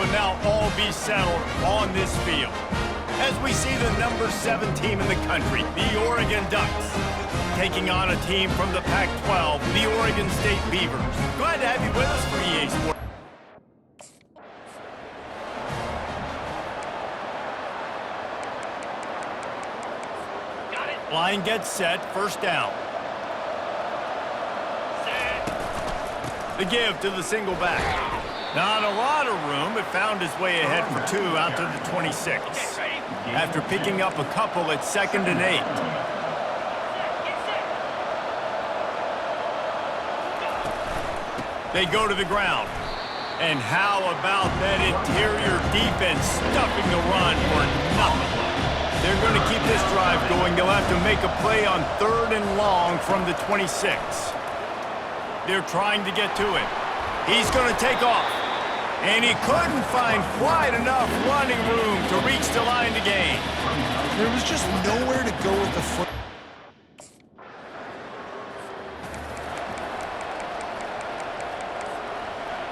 will now all be settled on this field as we see the number 7 team in the country, the Oregon Ducks, taking on a team from the Pac-12, the Oregon State Beavers. Glad to have you with us for EA Sports. Line gets set, first down. The give to the single back. Not a lot of room, it found its way ahead for 2 out to the 26. After picking up a couple at 2nd and 8. They go to the ground. And how about that interior defense stuffing the run for nothing? They're going to keep this drive going. They'll have to make a play on 3rd and long from the 26. They're trying to get to it. He's going to take off. And he couldn't find quite enough running room to reach the line to gain. There was just nowhere to go with the foot.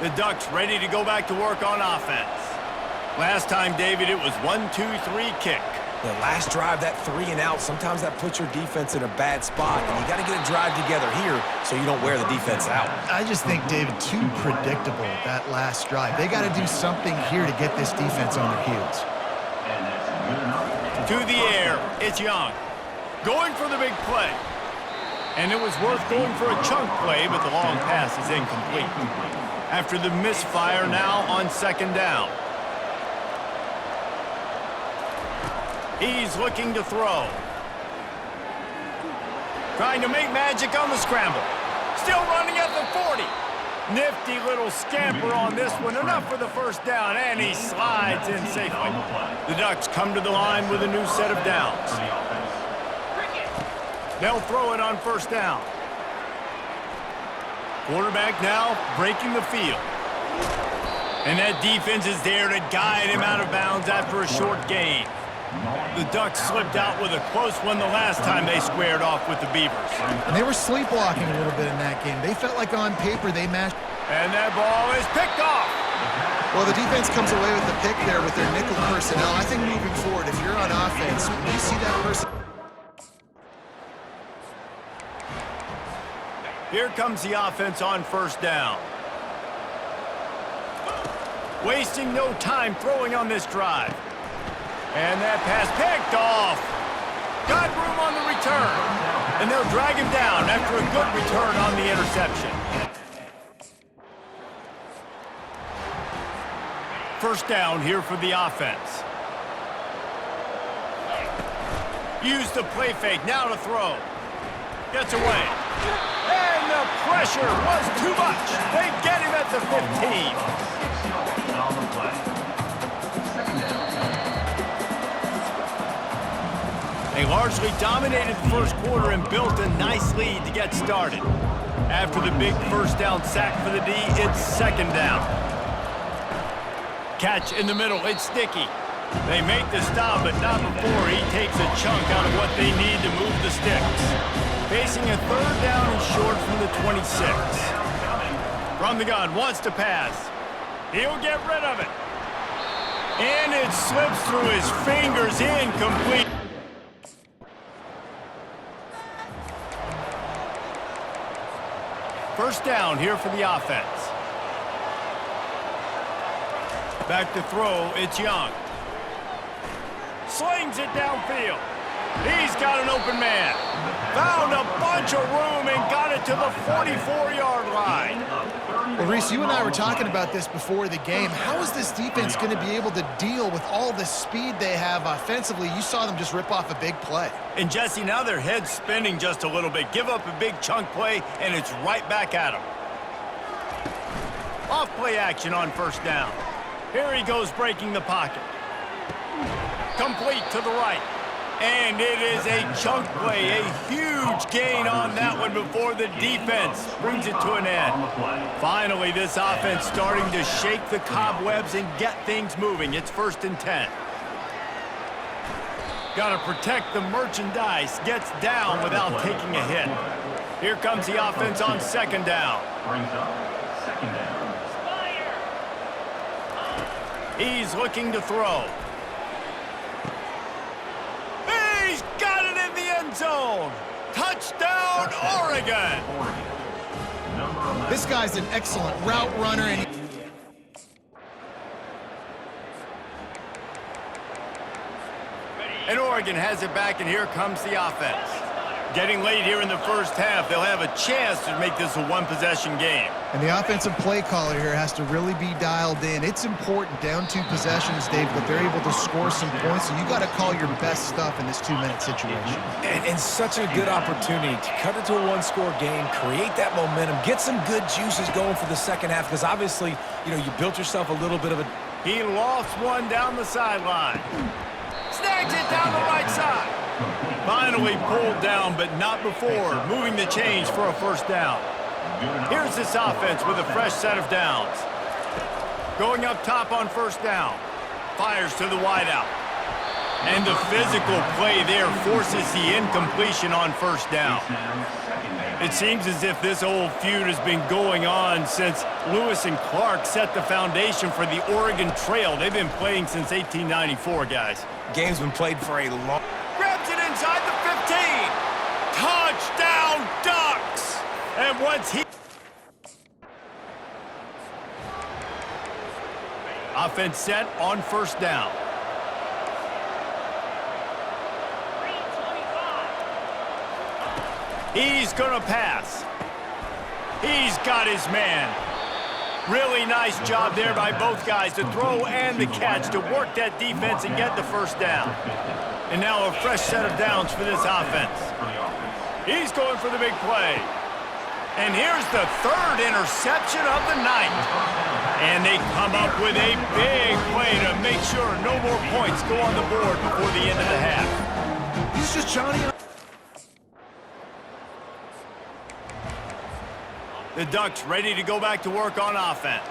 The Ducks ready to go back to work on offense. Last time, David, it was 1-2-3 kick. The last drive, that 3 and out, sometimes that puts your defense in a bad spot, and you got to get a drive together here so you don't wear the defense out. I just think, David, too predictable, that last drive. They got to do something here to get this defense on their heels. To the air, it's Young. Going for the big play. And it was worth going for a chunk play, but the long pass is incomplete. After the misfire, now on 2nd down. He's looking to throw. Trying to make magic on the scramble. Still running at the 40. Nifty little scamper on this one. Enough for the first down, and he slides in safely. The Ducks come to the line with a new set of downs. They'll throw it on 1st down. Quarterback now breaking the field. And that defense is there to guide him out of bounds after a short gain. The Ducks slipped out with a close one the last time they squared off with the Beavers. And they were sleepwalking a little bit in that game. They felt like on paper they matched. And that ball is picked off. Well, the defense comes away with the pick there with their nickel personnel. I think moving forward, if you're on offense, when you see that person. Here comes the offense on 1st down. Wasting no time throwing on this drive. And that pass picked off. Got room on the return. And they'll drag him down after a good return on the interception. 1st down here for the offense. Use the play fake, now to throw. Gets away. And the pressure was too much. They get him at the 15. They largely dominated the 1st quarter and built a nice lead to get started. After the big 1st down sack for the D, it's 2nd down. Catch in the middle, it's Sticky. They make the stop, but not before he takes a chunk out of what they need to move the sticks. Facing a 3rd down and short from the 26. From the gun, wants to pass. He'll get rid of it. And it slips through his fingers, incomplete. First down here for the offense. Back to throw, it's Young. Slings it downfield. He's got an open man. Found a bunch of room and got it to the 44-yard line. Well, Reese, you and I were talking about this before the game. How is this defense going to be able to deal with all the speed they have offensively? You saw them just rip off a big play. And Jesse, now their head's spinning just a little bit. Give up a big chunk play, and it's right back at them. Off play action on 1st down. Here he goes breaking the pocket. Complete to the right. And it is a chunk play, a huge gain on that one before the defense brings it to an end. Finally, this offense starting to shake the cobwebs and get things moving. It's 1st and 10. Got to protect the merchandise. Gets down without taking a hit. Here comes the offense on 2nd down. He's looking to throw. He's got it in the end zone. Touchdown, Oregon. This guy's an excellent route runner, and Oregon has it back, and here comes the offense. Getting late here in the first half, they'll have a chance to make this a one-possession game. And the offensive play caller here has to really be dialed in. It's important, down 2 possessions, David, that they're able to score some points, so you got to call your best stuff in this 2-minute situation. And such a good opportunity to cut it to a one-score game, create that momentum, get some good juices going for the second half, because obviously, you built yourself a little bit of a... He lost one down the sideline. Snags it down the right side. Finally pulled down, but not before moving the chains for a first down. Here's this offense with a fresh set of downs. Going up top on first down. Fires to the wideout. And the physical play there forces the incompletion on first down. It seems as if this old feud has been going on since Lewis and Clark set the foundation for the Oregon Trail. They've been playing since 1894, guys. Game's been played for a long... Grabs it inside the 15. Touchdown, Ducks! And once he... Offense set on first down. He's gonna pass. He's got his man. Really nice job there by both guys to throw and the catch to work that defense and get the first down. And now a fresh set of downs for this offense. He's going for the big play. And here's the 3rd interception of the night. And they come up with a big play to make sure no more points go on the board before the end of the half. He's just Johnny. The Ducks ready to go back to work on offense.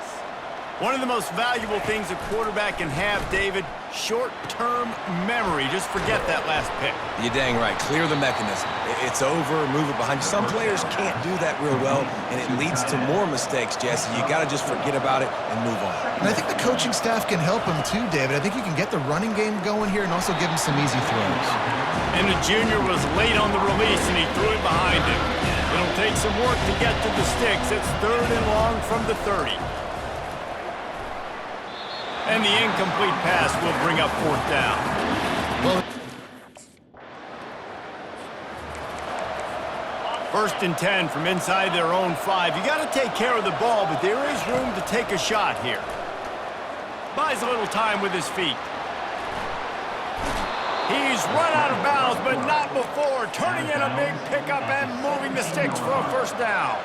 One of the most valuable things a quarterback can have, David, short-term memory. Just forget that last pick. You're dang right. Clear the mechanism. It's over, move it behind you. Some players can't do that real well, and it leads to more mistakes, Jesse. You got to just forget about it and move on. And I think the coaching staff can help him too, David. I think you can get the running game going here and also give him some easy throws. And the junior was late on the release, and he threw it behind him. It'll take some work to get to the sticks. It's 3rd and long from the 30. And the incomplete pass will bring up 4th down. Well, 1st and 10 from inside their own 5. You got to take care of the ball, but there is room to take a shot here. Buys a little time with his feet. He's run out of bounds, but not before turning in a big pickup and moving the sticks for a first down.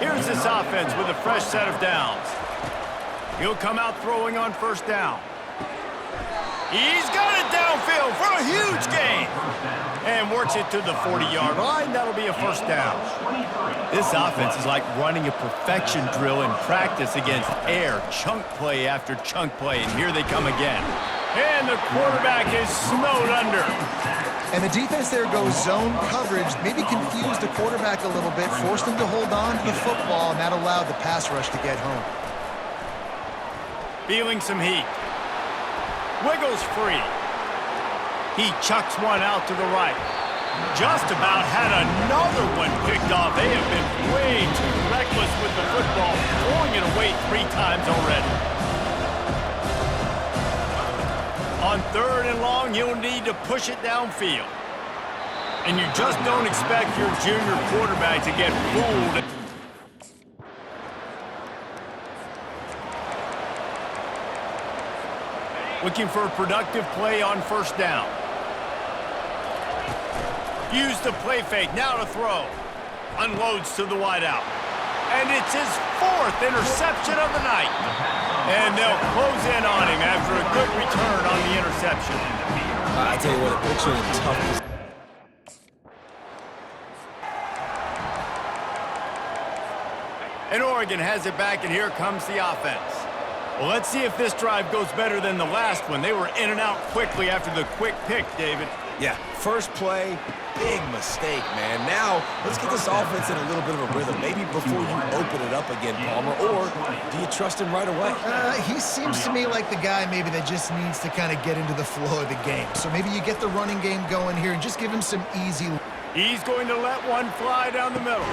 Here's this offense with a fresh set of downs. He'll come out throwing on first down. He's got it downfield for a huge gain. And works it to the 40-yard line. That'll be a first down. This offense is like running a perfection drill in practice against air. Chunk play after chunk play, and here they come again. And the quarterback is snowed under. and the defense there goes zone coverage, maybe confused the quarterback a little bit, forced him to hold on to the football, and that allowed the pass rush to get home. Feeling some heat. Wiggles free. He chucks one out to the right. Just about had another one picked off. They have been way too reckless with the football, throwing it away 3 times already. On 3rd and long, you'll need to push it downfield. And you just don't expect your junior quarterback to get fooled. Looking for a productive play on 1st down. Use the play fake, now to throw. Unloads to the wideout. And it's his 4th interception of the night. And they'll close in on him after a good return on the interception. I tell you what, it puts you in tough position. And Oregon has it back, and here comes the offense. Well, let's see if this drive goes better than the last one. They were in and out quickly after the quick pick, David. Yeah, first play, big mistake, man. Now, let's get this offense in a little bit of a rhythm. Maybe before you open it up again, Palmer, or do you trust him right away? He seems to me like the guy maybe that just needs to kind of get into the flow of the game. So maybe you get the running game going here and just give him some easy. He's going to let one fly down the middle.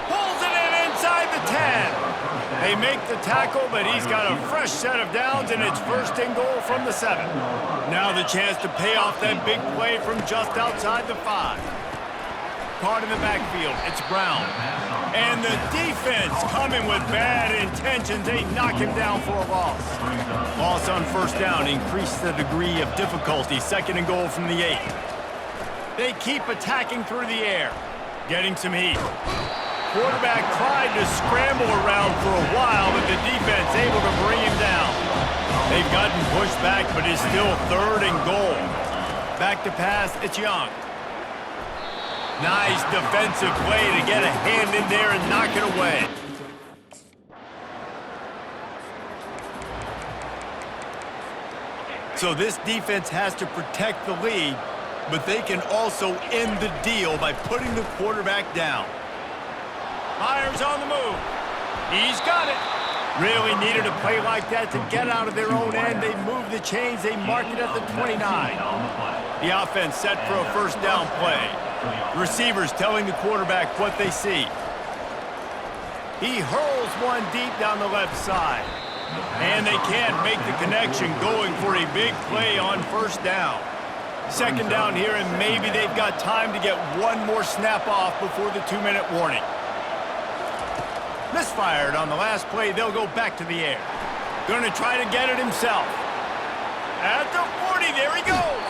Pulls it in inside the 10. They make the tackle, but he's got a fresh set of downs, and it's first and goal from the 7. Now the chance to pay off that big play from just outside the 5. Caught in the backfield, it's Brown. And the defense coming with bad intentions. They knock him down for a loss. Loss on first down increased the degree of difficulty. Second and goal from the 8. They keep attacking through the air, getting some heat. Quarterback tried to scramble around for a while, but the defense able to bring him down. They've gotten pushed back, but it's still third and goal. Back to pass, it's Young. Nice defensive play to get a hand in there and knock it away. So this defense has to protect the lead, but they can also end the deal by putting the quarterback down. Myers on the move. He's got it. Really needed a play like that to get out of their own end. They move the chains. They mark it at the 29. The offense set for a first down play. The receivers telling the quarterback what they see. He hurls one deep down the left side. And they can't make the connection, going for a big play on first down. Second down here, and maybe they've got time to get one more snap off before the 2-minute warning. Misfired on the last play. They'll go back to the air. Going to try to get it himself. At the 40, there he goes.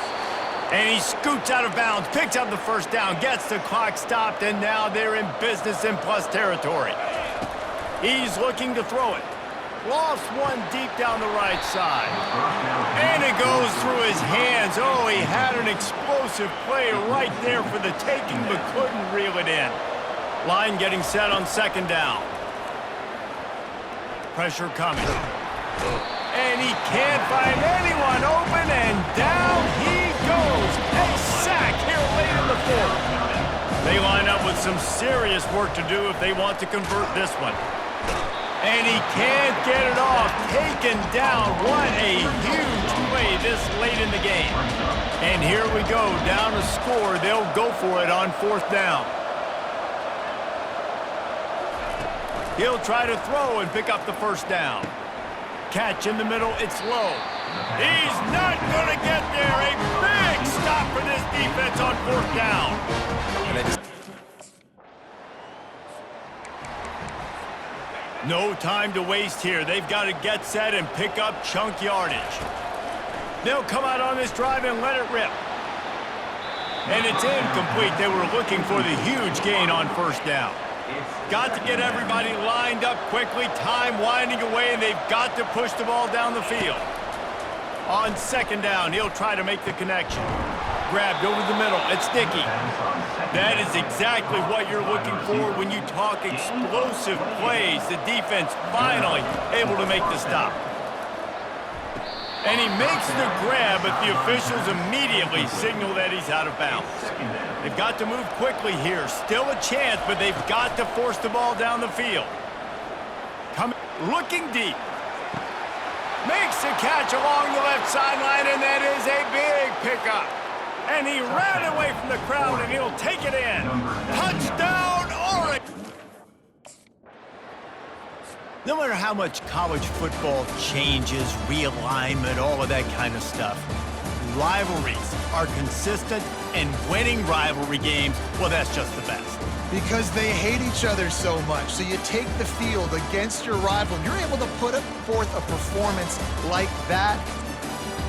And he scoots out of bounds, picks up the first down, gets the clock stopped, and now they're in business in plus territory. He's looking to throw it. Lost one deep down the right side. And it goes through his hands. Oh, he had an explosive play right there for the taking, but couldn't reel it in. Line getting set on second down. Pressure coming. And he can't find anyone open, and down he goes. A sack here late in the 4th. They line up with some serious work to do if they want to convert this one. And he can't get it off. Taken down. What a huge play this late in the game. And here we go. Down to score. They'll go for it on fourth down. He'll try to throw and pick up the first down. Catch in the middle. It's low. He's not going to get there. A big stop for this defense on fourth down. No time to waste here. They've got to get set and pick up chunk yardage. They'll come out on this drive and let it rip. And it's incomplete. They were looking for the huge gain on first down. Got to get everybody lined up quickly. Time winding away, and they've got to push the ball down the field. On second down, he'll try to make the connection. Grabbed over the middle. It's Dickey. That is exactly what you're looking for when you talk explosive plays. The defense finally able to make the stop. And he makes the grab, but the officials immediately signal that he's out of bounds. They've got to move quickly here. Still a chance, but they've got to force the ball down the field. Looking deep. Makes the catch along the left sideline, and that is a big pickup. And he ran away from the crowd, and he'll take it in. Touchdown, Oregon! No matter how much college football changes, realignment, all of that kind of stuff, rivalries are consistent, and winning rivalry games, well, that's just the best. Because they hate each other so much. So you take the field against your rival, and you're able to put forth a performance like that.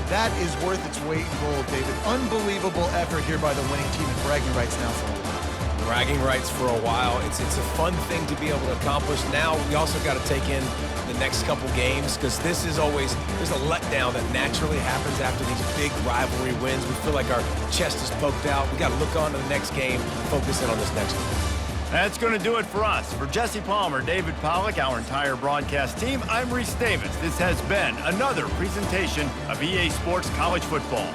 That is worth its weight in gold, David. Unbelievable effort here by the winning team, and bragging rights now for a while. Bragging rights for a while. It's a fun thing to be able to accomplish. Now we also got to take in the next couple games, because this is always, there's a letdown that naturally happens after these big rivalry wins. We feel like our chest is poked out. We got to look on to the next game, focus in on this next one. That's going to do it for us. For Jesse Palmer, David Pollack, our entire broadcast team, I'm Reese Davis. This has been another presentation of EA Sports College Football.